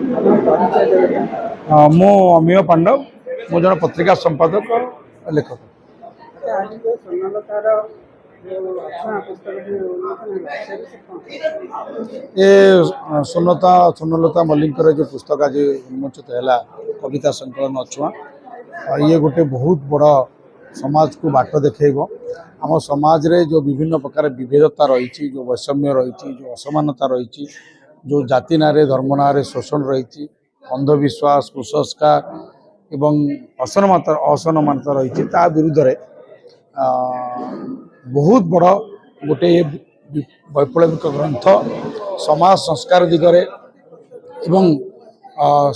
मु अमीय पांडव मु जन पत्रिका संपादक लेखक। ये सुनलता मल्लिक जो पुस्तक आज उन्मोचित है कविता संकलन अछुआ ये गोटे बहुत बड़ समाज को बाट देखेब। आम समाज रे जो विभिन्न प्रकार विभेदता रही, जो वैषम्य रही, जो असमानता रही, जो जाति ना धर्म ना शोषण रही, अंधविश्वास कुसंस्कार एवं असमानता रही विरुद्ध रे बहुत बड़ गोटे वैप्लविक ग्रंथ समाज संस्कार दिगरे एवं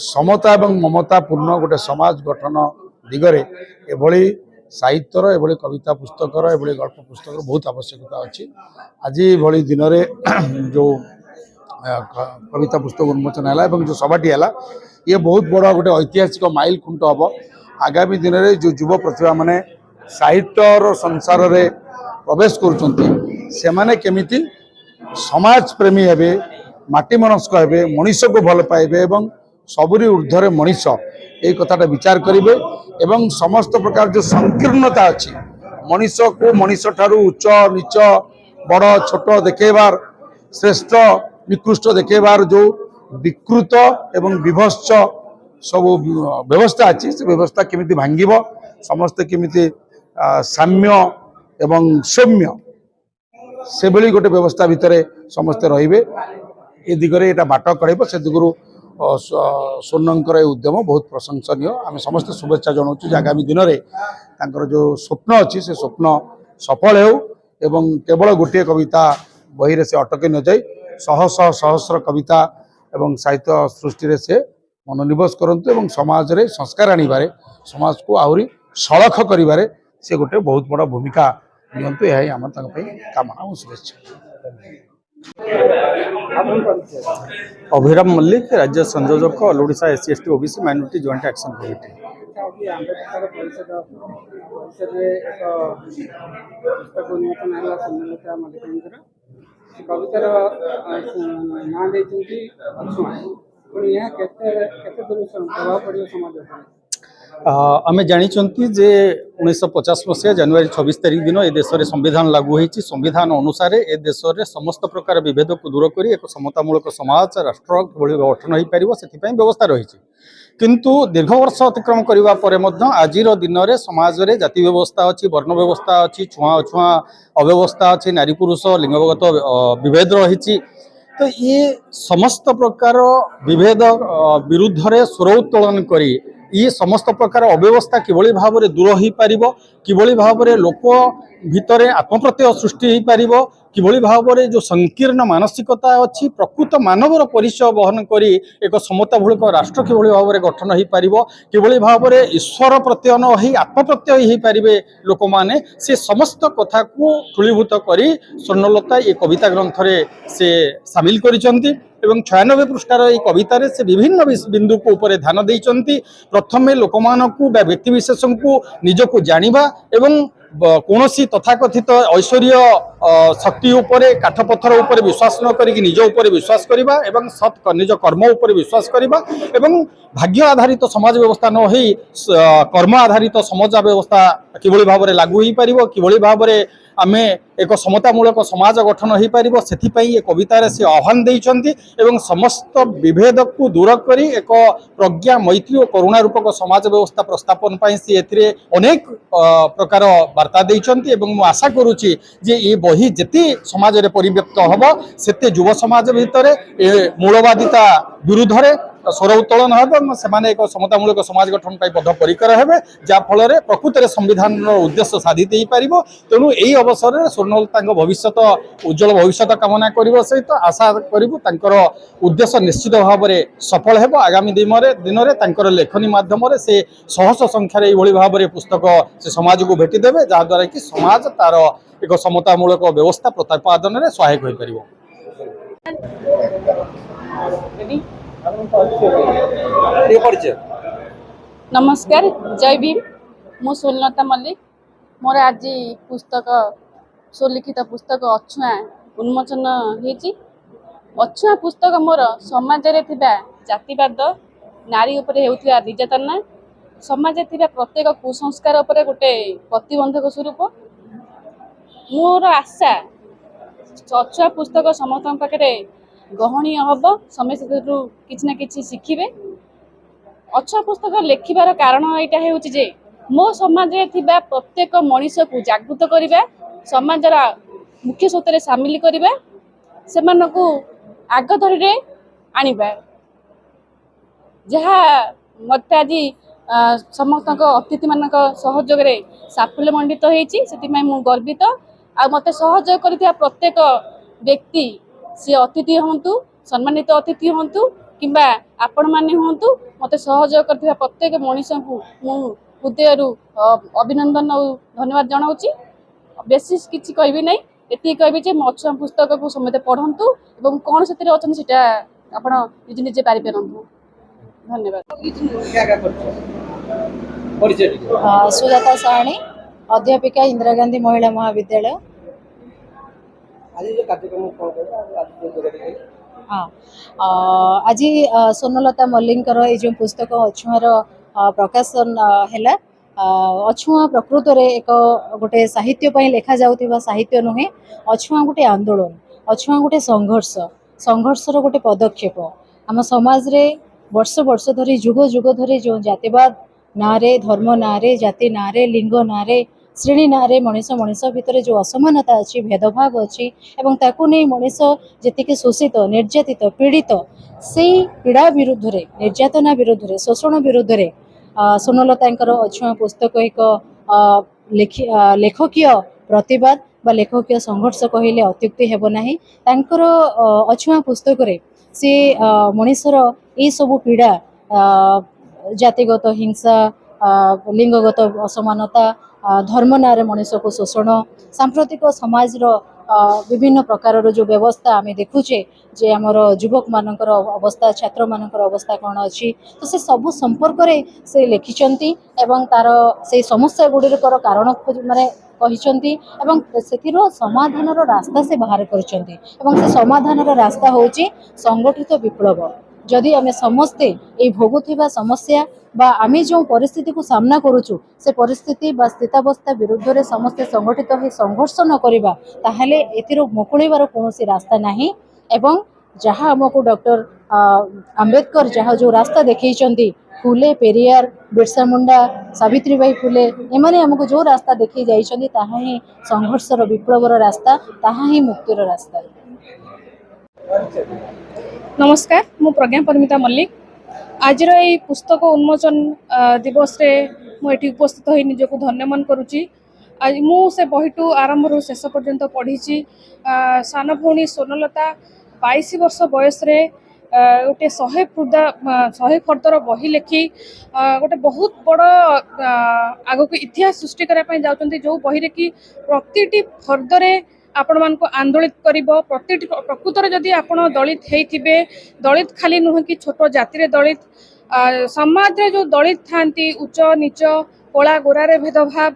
समता एवं ममता पूर्ण गोटे समाज गठन दिगरे एभली साहित्यर एभली कविता पुस्तकर एभली गल्प पुस्तक बहुत आवश्यकता अच्छी। आज भली दिन में जो कविता पुस्तक उन्मोचन है जो सभाटी है ये बहुत बड़ा गोटे ऐतिहासिक माइल खुंट हम। आगामी दिन में जो युव प्रतिभा माने साहित्य संसार रे प्रवेश कर केमिति समाज प्रेमी हेबे, माटी मनस्क हेबे, मनीष को भल पाइबे एवं सबुरी ऊर्ध्वर मनीष ये कथाटा विचार करेंगे एवं समस्त प्रकार जो संकीर्णता अच्छी मनीष को मनीष ठारू उच्च नीच बड़ छोट देखेबार श्रेष्ठ निकृष्ट देखेबार जो विकृत एवं विभत्स सब व्यवस्था अच्छी से व्यवस्था केमिति भांगिब, समस्ते केमिति साम्य एवं सौम्य से भली गोटे व्यवस्था भितर समस्ते रहिबे ए दिगरे एटा बाट करेब। से दिगरु सोनंकर उद्यम बहुत प्रशंसनीय। आम समस्त शुभेच्छा जनाऊँ आगामी दिन में तांकर जो स्वप्न अच्छी से स्वप्न सफल हो एवं केवल गोटे कविता बही रे से अटके न जाई शह शह सहस्र कविता एवं साहित्य सृष्टि से मनोनिवेश करंतु एवं समाज रे संस्कार आनिबारे समाज को आहरी सड़ख करिबारे से गोटे बहुत बड़ा भूमिका नियंतु यही आम कामना और शुभेच्छा। अभिराम मल्लिक, राज्य संयोजक all Odisha SC ST OBC minority joint action committee. आमे जानी जे 1950 मसीहा जनवरी 26 तारिख दिन ए देश में संविधान लागू होती। संविधान अनुसार ए देश में समस्त प्रकार विभेद को दूर कर एक समतामूलक समाज राष्ट्र गठन हो पार से व्यवस्था रही। किंतु दीर्घ वर्ष अतिक्रम करने आज दिन में समाज में जाति व्यवस्था अच्छी, वर्ण व्यवस्था अच्छी, छुआ अछुआ अव्यवस्था अच्छी, नारी पुरुष लिंगगत विभेद रही। तो ये समस्त प्रकार विभेद विरुद्ध रे स्वर उत्तोलन करी ये समस्त प्रकार अव्यवस्था किभली भाव में दूर हो पार, किभली भाव में लोक भितर आत्मप्रत्यय सृष्टि हो पार, किभली भाव में जो संकीर्ण मानसिकता अच्छी प्रकृत मानवर परिचय बहन करी एक समतामूलक राष्ट्र किभली भाव में गठन हो पार, किभली भाव में ईश्वर प्रत्यय न हो आत्मप्रत्यय हो पारे लोक मैंने से समस्त कथा को ठूलीभूत करी स्वर्णलता ये कविता ग्रंथ से सामिल करिसेंती एवं 96 पृष्ठार ये कवितार से विभिन्न बिंदु को ऊपर ध्यान देइचंती। प्रथमे लोक मानकु व्यक्ति विशेष को निजको जानिबा एवं कौनसी तथाकथित ऐश्वर्य शक्ति उपरे काठपत्थर उपरे विश्वास न करिक निज उपरे विश्वास करिबा एवं सत निज कर्म उपरे विश्वास करिबा एवं भाग्य आधारित समाज व्यवस्था न होई कर्म आधारित समाज व्यवस्था किभली भाव में लागू हो पार, किभली भाव में आमे एक समतामूलक समाज गठन हो पार से ये कवितार से आह्वान देइचंती एवं समस्त विभेद को दूर करी एक प्रज्ञा मैत्री और करुणा रूपक समाज व्यवस्था प्रस्थापन सी एथिरे अनेक प्रकार वार्ता देइचंती एवं मु आशा करुच्ची जे ये बही जेते समाज रे परिव्यक्त हबो सेते युव समाज भितर मूलवादिता विरुद्ध रे स्वर उत्तोलन हो से एक समतामूलक समाज गठन बद्धपरिकर हेबे जाफल प्रकृत में संविधान उद्देश्य साधित हो पार। तेणु यही अवसर में स्वर्णलता भविष्य उज्जवल भविष्य कामना करने सहित आशा करूँ उद्देश्य निश्चित भाव में सफल हो। आगामी दिन में लेखनी मध्यम से शह शह संख्यार ये भाव में पुस्तक से समाज को भेटिदेवे जहाद्वारा कि समाज तार एक समतामूलक व्यवस्था प्रतिपादन में सहायक हो पार। नमस्कार, जय भीम। मु स्वर्णलता मल्लिक। मोर आज पुस्तक स्वलिखित पुस्तक अछुआ उन्मोचन होती। अछुआ पुस्तक मोर समाज रे थिबा ଜାତିବାଦ ନାରୀ ଉପରେ ହେଉଥିବା ନିର୍ଯାତନା ସମାଜରେ ଥିବା ପ୍ରତ୍ୟେକ କୁସଂସ୍କାର ଉପରେ ଗୋଟେ ପ୍ରତିବନ୍ଧକ ସ୍ୱରୂପ ମୋର ଆଶା ଅଛୁଆଁ ପୁସ୍ତକ ସମସ୍ତଙ୍କ ପାଖରେ ଗହଣୀୟ ହବ ସମସ୍ତେ ସେଥିରୁ କିଛି ନା କିଛି ଶିଖିବେ। ଅଛୁଆଁ ପୁସ୍ତକ ଲେଖିବାର କାରଣ ଏଇଟା ହେଉଛି ଯେ ମୋ ସମାଜରେ ଥିବା ପ୍ରତ୍ୟେକ ମଣିଷକୁ ଜାଗୃତ କରିବା ସମାଜର ମୁଖ୍ୟ ସ୍ରୋତରେ ସାମିଲ କରିବା ସେମାନଙ୍କୁ ଆଗ ଧାଡ଼ିରେ ଆଣିବା ଯାହା ମୋତେ ଆଜି ସମସ୍ତଙ୍କ ଅତିଥିମାନଙ୍କ ସହଯୋଗରେ ସାଫଲ୍ୟମଣ୍ଡିତ ହେଇଛି ସେଥିପାଇଁ ମୁଁ ଗର୍ବିତ। ଆଉ ମୋତେ ସହଯୋଗ କରିଥିବା ପ୍ରତ୍ୟେକ ବ୍ୟକ୍ତି ସିଏ ଅତିଥି ହୁଅନ୍ତୁ ସମ୍ମାନିତ ଅତିଥି ହୁଅନ୍ତୁ କିମ୍ବା ଆପଣମାନେ ହୁଅନ୍ତୁ ମୋତେ ସହଯୋଗ କରିଥିବା ପ୍ରତ୍ୟେକ ମଣିଷଙ୍କୁ ମୁଁ ହୃଦୟରୁ ଅଭିନନ୍ଦନ ଆଉ ଧନ୍ୟବାଦ ଜଣାଉଛି। ବେଶୀ କିଛି କହିବି ନାହିଁ ଏତିକି କହିବି ଯେ ମୋ ଅଛୁଆଁ ପୁସ୍ତକକୁ ସମସ୍ତେ ପଢ଼ନ୍ତୁ ଏବଂ କ'ଣ ସେଥିରେ ଅଛନ୍ତି ସେଇଟା ଆପଣ ନିଜେ ନିଜେ ପାରିପାରନ୍ତୁ। ଧନ୍ୟବାଦ। सुजाता साहाणी अध्यापिका इंदिरा गांधी महिला महाविद्यालय। हाँ आज स्वर्णलता मल्लिकर ये जो पुस्तक अछुआर प्रकाशन है अछुआ प्रकृत रे एक गोटे साहित्य लिखा जाउथिबा साहित्य नुहे अछुआ गोटे आंदोलन अछुआ गोटे संघर्षर गोटे पदक्षेप आम समाज रे वर्ष वर्ष धरी जुग जुग धरी जो जातिवाद नारे धर्म नारे जाति नारे लिंग नारे श्रेणी नारे मनीष मनीष भितर जो असमानता अच्छी भेदभाव अच्छी एवं ताकू नहीं मनीष जी शोषित निर्यातित पीड़ित से पीड़ा विरुद्ध रे निर्यातना विरुद्ध रे शोषण विरुद्ध रे स्वर्णलता अछुआ पुस्तक एक लेखकीय प्रतिवाद बा लेखकीय संघर्ष कहले अत्युक्ति हेब नाही। तांकर अछुआ पुस्तक रे से मनीषर ये सब पीड़ा जातिगत हिंसा लिंगगत असमानता धर्म नारे मनीष को शोषण सांप्रतिक समाज विभिन्न प्रकार जो व्यवस्था आम देखुचे जे आमर युवक मानकर अवस्था छात्र मानकर अवस्था कौन अच्छी तो से सब संपर्क रे से लिखिचंती एवं तार से समस्या गुड़िकर कारण माने कहिचंती एवं सेतिर समाधान रास्ता से बाहर करचंती एवं से समाधान रास्ता होची संगठित विप्लव। जदि आमे समस्ते ये भोगुथिबा समस्या बा आमे जो परिस्थिति को सामना करूचु से परिस्थिति बा स्थितावस्था विरुद्ध रे समस्ते संगठित हो संघर्ष न करिबा ताहले एतिरो मुकुळीबार कोनोसी रास्ता नाही एवं जहाँ हमको डॉक्टर आंबेडकर जहाँ जो रास्ता देखैचंती फुले पेरियार बिरसा मुंडा सावित्रीबाई फुले एमाने हमको जो रास्ता देखै जाइछंती ताहा ही संघर्षर विप्लवर रास्ता ताहा ही मुक्तिर रास्ता। नमस्कार मु प्रज्ञा परमिता मल्लिक आज ये पुस्तक उन्मोचन दिवस रे मुझे उपस्थित हो निजक धन्य मन करुच्ची। आज मु से बहीटू आरंभ रू शेष पर्यंत पढ़ी सान भौणी स्वर्णलता 22 वर्ष बयस रे गोटे 100 फर्दर बही लेखि गोटे बहुत बड़ आग को इतिहास सृष्टि करने जाऊँच जो बही रे कि प्रति फर्दरे आपण मान को आंदोलित करिबो प्रति प्रकृतर जदि आपण दलित हेइथिबे दलित खाली नुह कि छोट जाति रे दलित समाज रे जो दलित थांती उच्च नीच कला गोरारे भेदभाव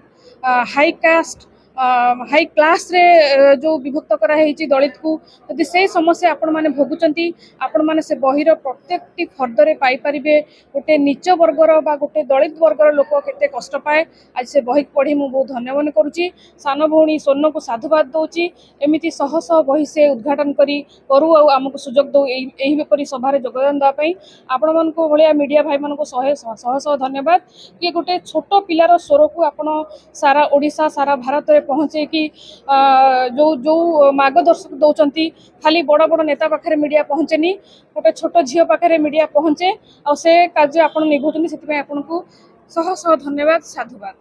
हाई कास्ट हाई क्लास रे जो विभक्त करा हेइची दलित को यदि से समस्या आपण माने भोगुचंती आपण माने से बहिर प्रत्येकटी फर्दरे पाई परिबे गोटे नीच वर्गर बा गोटे दलित वर्गर लोक केते कष्ट पाए आज से बही पढ़ी मु बहुत धन्यवाद करुच्ची। सान भौणी स्वर्ण को साधुवाद दउची एमिति शह शह बही से उद्घाटन करू आ आमको सुजोग दउ एही बेपरि सभारे योगदान दा पई आपण मानको भलिया मीडिया भाई मानको शह धन्यवाद कि गोटे छोट पिलार स्वर को आपण सारा ओडिशा सारा भारत रे पहुँचे कि जो जो मार्गदर्शक दौरान खाली बड़ बड़ नेता पाखे मीडिया पहुँचेनी गोटे छोट झील पाखे मीडिया पहुँचे आ से कार्य आप निभाउछन्ती से आपको शह शह धन्यवाद साधुवाद।